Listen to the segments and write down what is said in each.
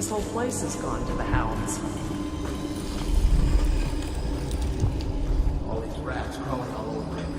This whole place has gone to the hounds. All these rats crawling all over everything.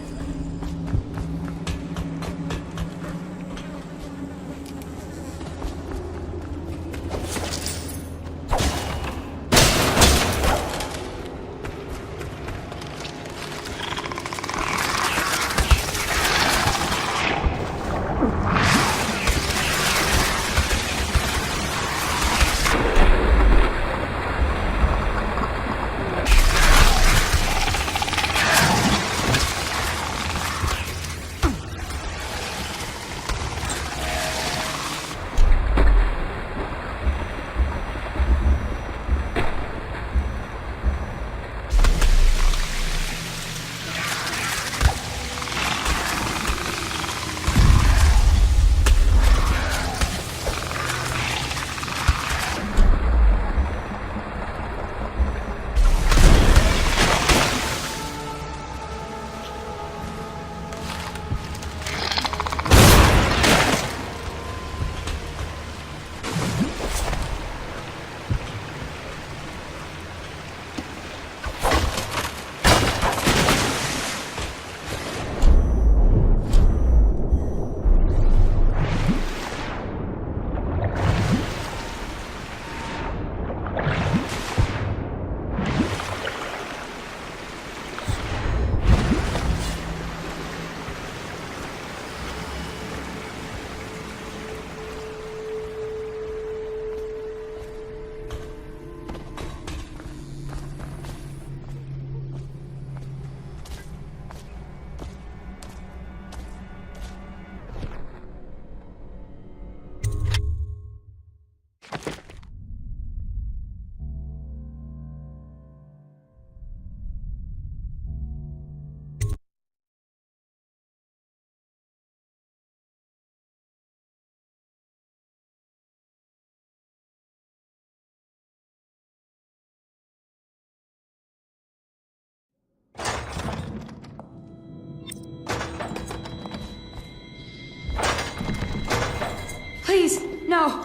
Please, no!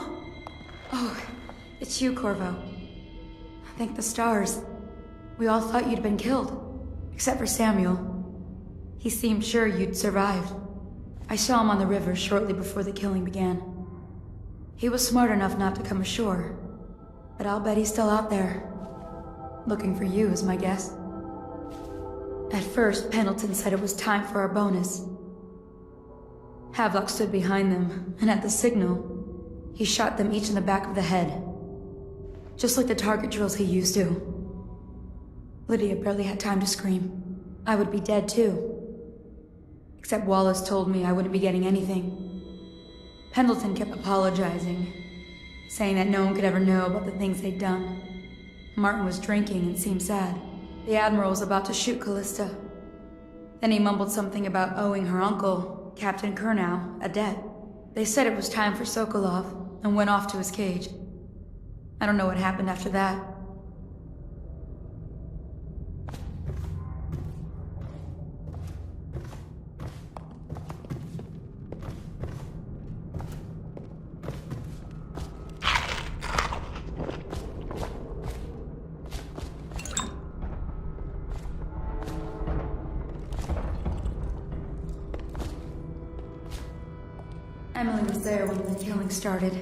Oh, it's you, Corvo. Thank the stars. We all thought you'd been killed. Except for Samuel. He seemed sure you'd survived. I saw him on the river shortly before the killing began. He was smart enough not to come ashore. But I'll bet he's still out there. Looking for you, is my guess. At first, Pendleton said it was time for our bonus. Havelock stood behind them, and at the signal, he shot them each in the back of the head. Just like the target drills he used to. Lydia barely had time to scream. I would be dead too. Except Wallace told me I wouldn't be getting anything. Pendleton kept apologizing, saying that no one could ever know about the things they'd done. Martin was drinking and seemed sad. The Admiral was about to shoot Callista. Then he mumbled something about owing her uncle, Captain Kurnow, a debt. They said it was time for Sokolov, and went off to his cage. I don't know what happened after that. Emily was there when the killing started.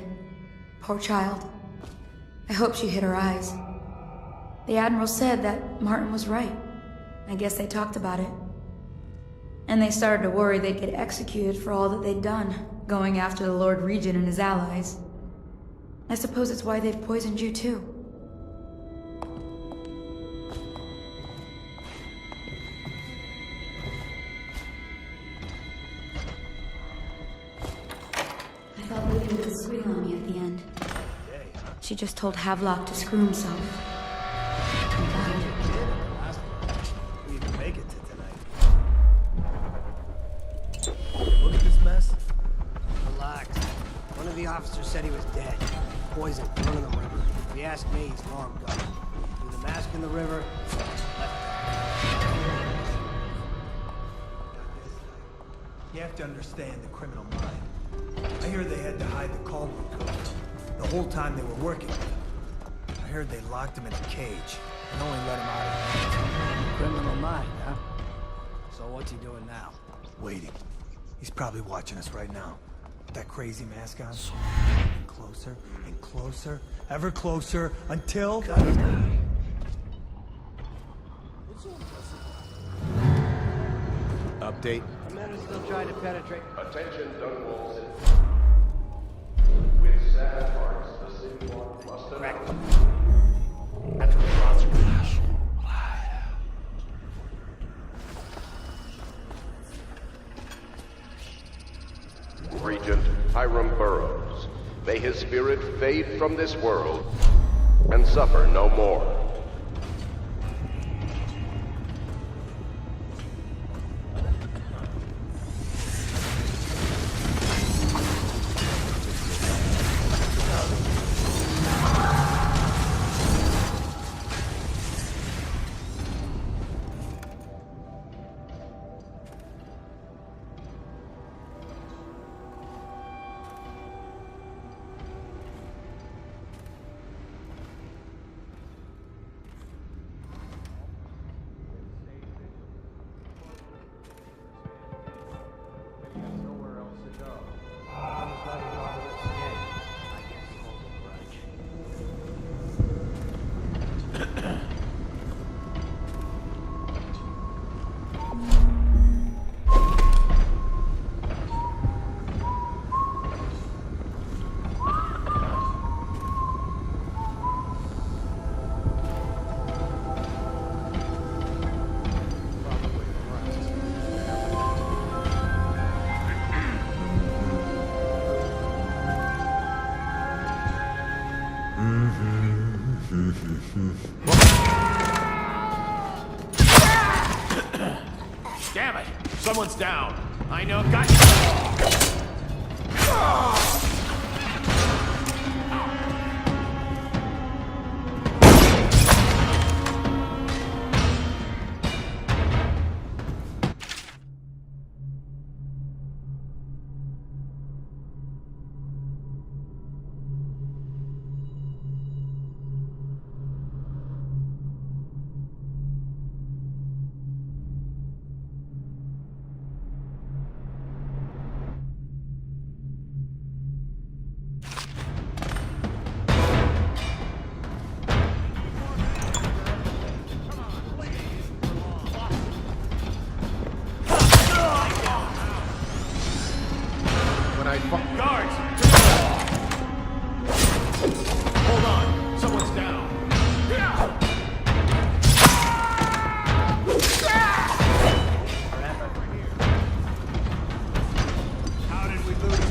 Poor child. I hope she hid her eyes. The Admiral said that Martin was right. I guess they talked about it. And they started to worry they'd get executed for all that they'd done, going after the Lord Regent and his allies. I suppose it's why they've poisoned you too. I thought Lydia would squeal on me at the end. She just told Havelock to screw himself. We even make it to tonight. Look at this mess. Relax. One of the officers said he was dead. Poisoned, thrown in the river. If you ask me, he's long gone. Threw the mask in the river, left. You have to understand the criminal mind. I hear they had to hide the Caldwell code. The whole time they were working with him. I heard they locked him in a cage and only let him out at night. Criminal mind, huh? So what's he doing now? Waiting. He's probably watching us right now. With that crazy mask on. Closer and closer, ever closer, until... Update. The men are still trying to penetrate. Attention, Dunwalls. With sad hearts, the city walk must announce. Regent Hiram Burroughs. May his spirit fade from this world and suffer no more. Damn it! Someone's down. I know. Got you. Guards! Hold on. Someone's down. How did we lose it?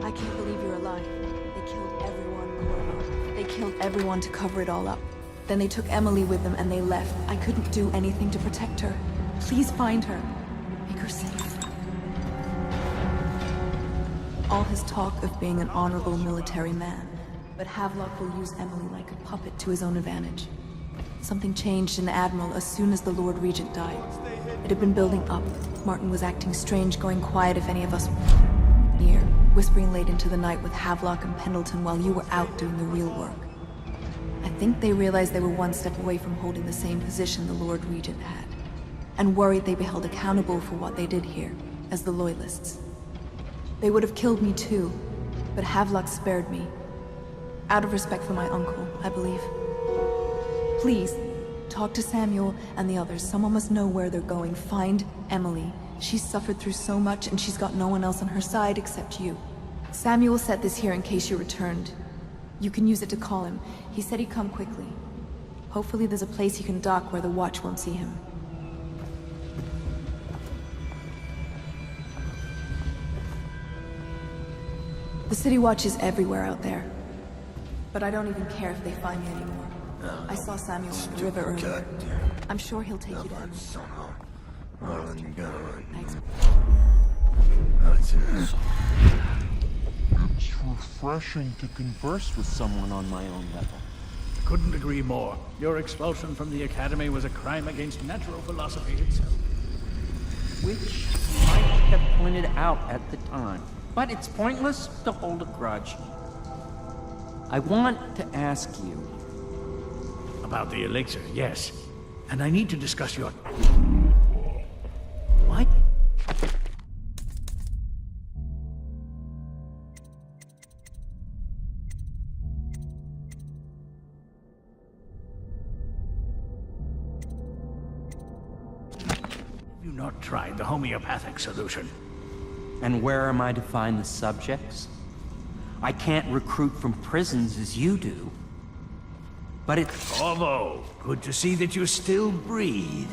I can't believe you're alive. They killed everyone, Corvo. They killed everyone to cover it all up. Then they took Emily with them and they left. I couldn't do anything to protect her. Please find her. Make her safe. All his talk of being an honorable military man, but Havelock will use Emily like a puppet to his own advantage. Something changed in the Admiral as soon as the Lord Regent died. It had been building up. Martin was acting strange, going quiet if any of us were near, whispering late into the night with Havelock and Pendleton while you were out doing the real work. I think they realized they were one step away from holding the same position the Lord Regent had, and worried they'd be held accountable for what they did here, as the Loyalists. They would have killed me too, but Havelock spared me. Out of respect for my uncle, I believe. Please, talk to Samuel and the others. Someone must know where they're going. Find Emily. She's suffered through so much and she's got no one else on her side except you. Samuel set this here in case you returned. You can use it to call him. He said he'd come quickly. Hopefully there's a place he can dock where the watch won't see him. The City Watch is everywhere out there. But I don't even care if they find me anymore. I saw Samuel in the river earlier. I'm sure he'll take you to Emily. Thanks. It's refreshing to converse with someone on my own level. Couldn't agree more. Your expulsion from the Academy was a crime against natural philosophy itself. Which you might have pointed out at the time. But it's pointless to hold a grudge. I want to ask you... About the elixir, yes. And I need to discuss your... What? Have you not tried the homeopathic solution? And where am I to find the subjects? I can't recruit from prisons as you do. But it's... Corvo, good to see that you still breathe.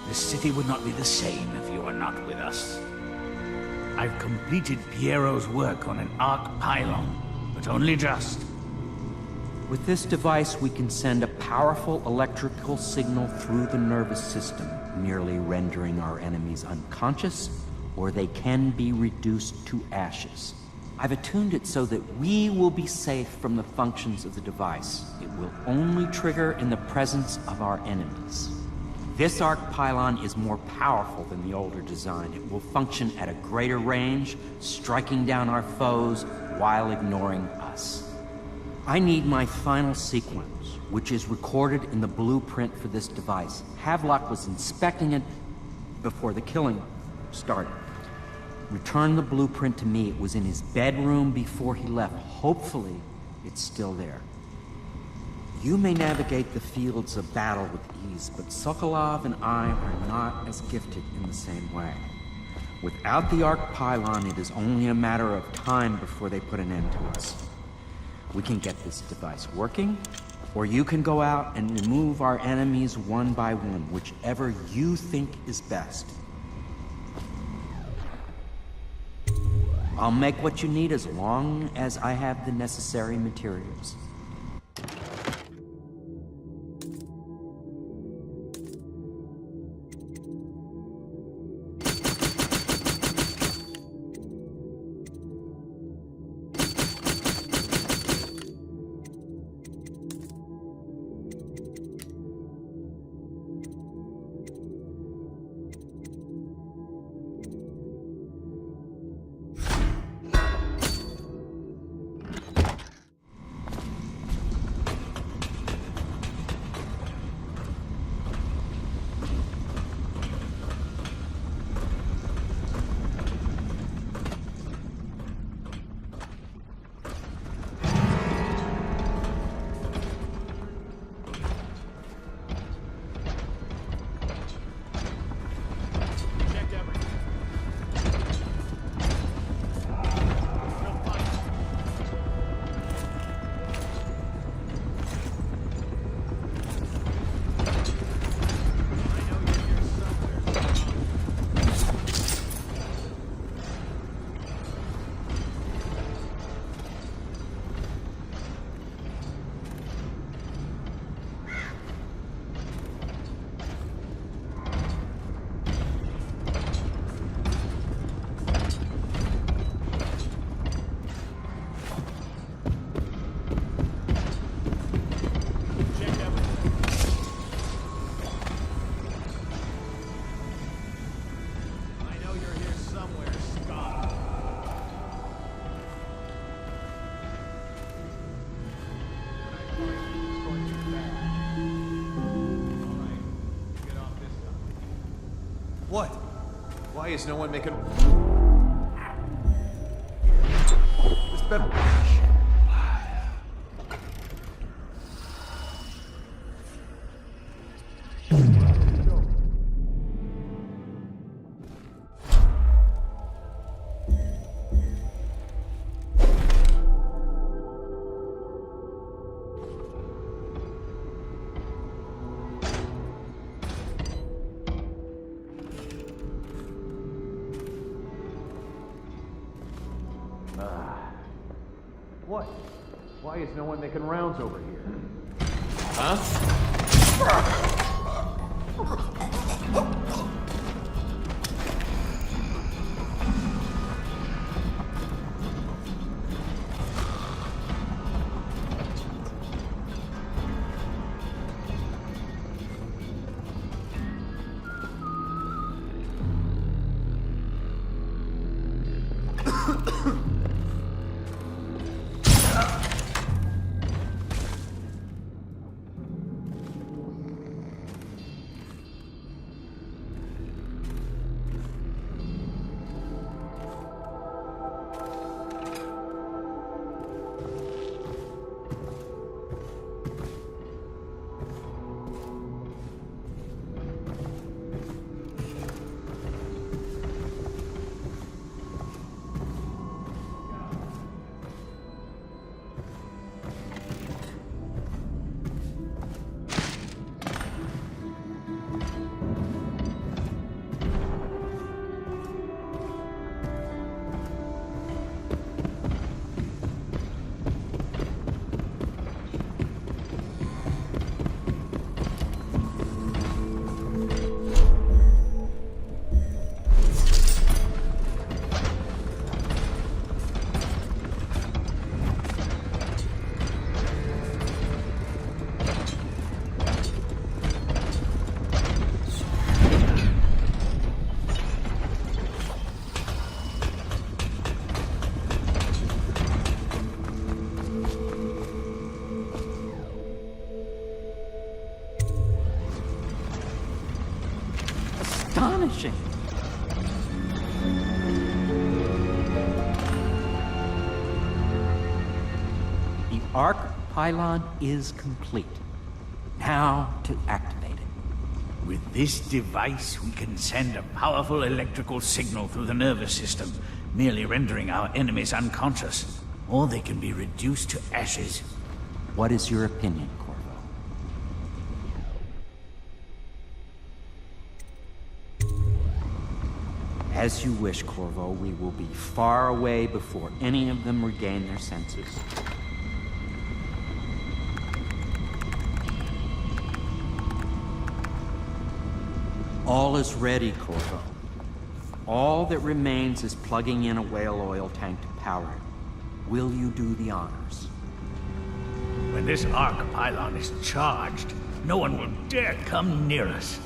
The city would not be the same if you were not with us. I've completed Piero's work on an arc pylon, but only just. With this device, we can send a powerful electrical signal through the nervous system, merely rendering our enemies unconscious, or they can be reduced to ashes. I've attuned it so that we will be safe from the functions of the device. It will only trigger in the presence of our enemies. This arc pylon is more powerful than the older design. It will function at a greater range, striking down our foes while ignoring us. I need my final sequence, which is recorded in the blueprint for this device. Havelock was inspecting it before the killing started. Return the blueprint to me. It was in his bedroom before he left. Hopefully, it's still there. You may navigate the fields of battle with ease, but Sokolov and I are not as gifted in the same way. Without the arc pylon, it is only a matter of time before they put an end to us. We can get this device working, or you can go out and remove our enemies one by one, whichever you think is best. I'll make what you need as long as I have the necessary materials. What? Why is no one making... This better... What? Why is no one making rounds over here? Astonishing! The arc pylon is complete. Now to activate it. With this device, we can send a powerful electrical signal through the nervous system, merely rendering our enemies unconscious. Or they can be reduced to ashes. What is your opinion, Corvo? As you wish, Corvo. We will be far away before any of them regain their senses. All is ready, Corvo. All that remains is plugging in a whale oil tank to power it. Will you do the honors? When this arc pylon is charged, no one will dare come near us.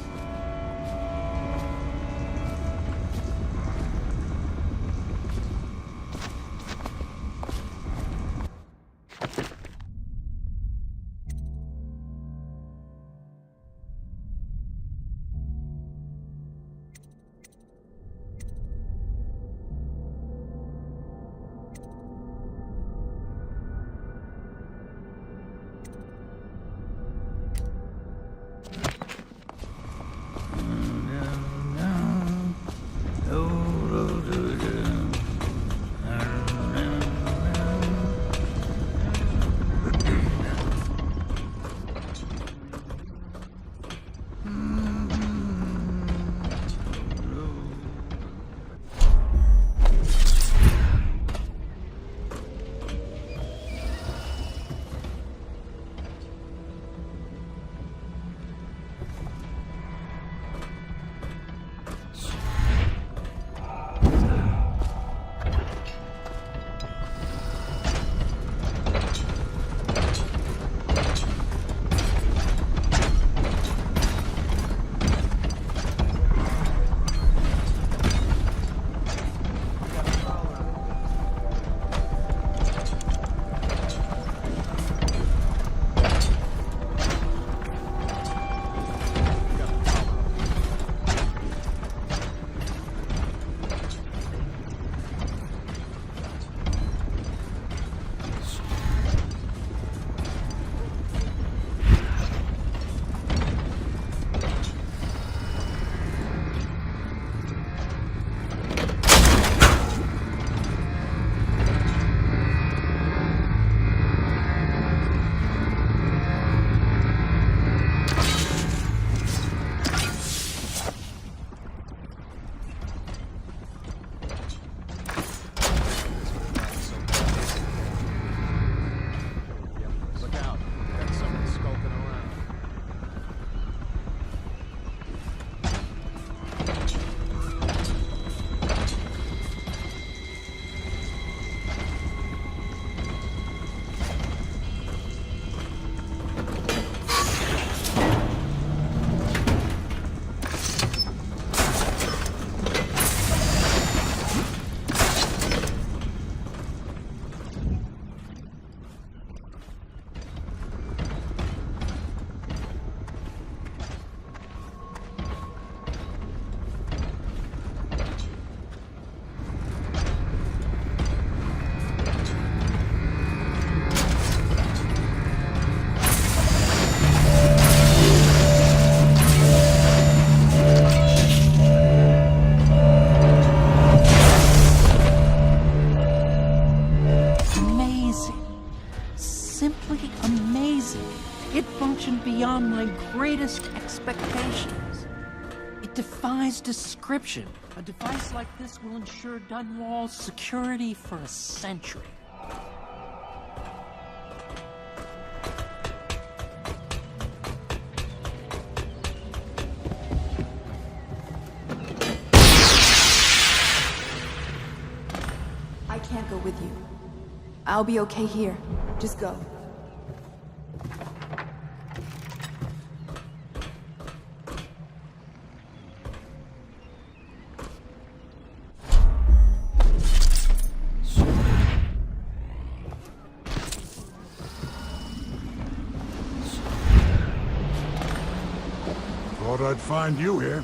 simply amazing. It functioned beyond my greatest expectations. It defies description. A device like this will ensure Dunwall's security for a century. I can't go with you. I'll be okay here. Just go. Thought I'd find you here.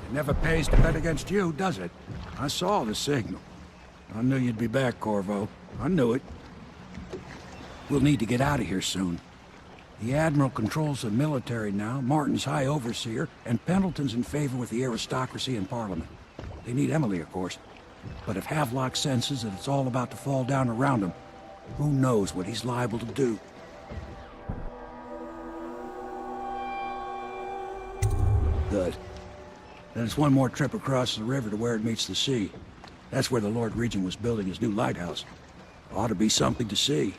It never pays to bet against you, does it? I saw the signal. I knew you'd be back, Corvo. I knew it. We'll need to get out of here soon. The Admiral controls the military now, Martin's High Overseer, and Pendleton's in favor with the aristocracy and Parliament. They need Emily, of course. But if Havelock senses that it's all about to fall down around him, who knows what he's liable to do? Good. Then it's one more trip across the river to where it meets the sea. That's where the Lord Regent was building his new lighthouse. Ought to be something to see.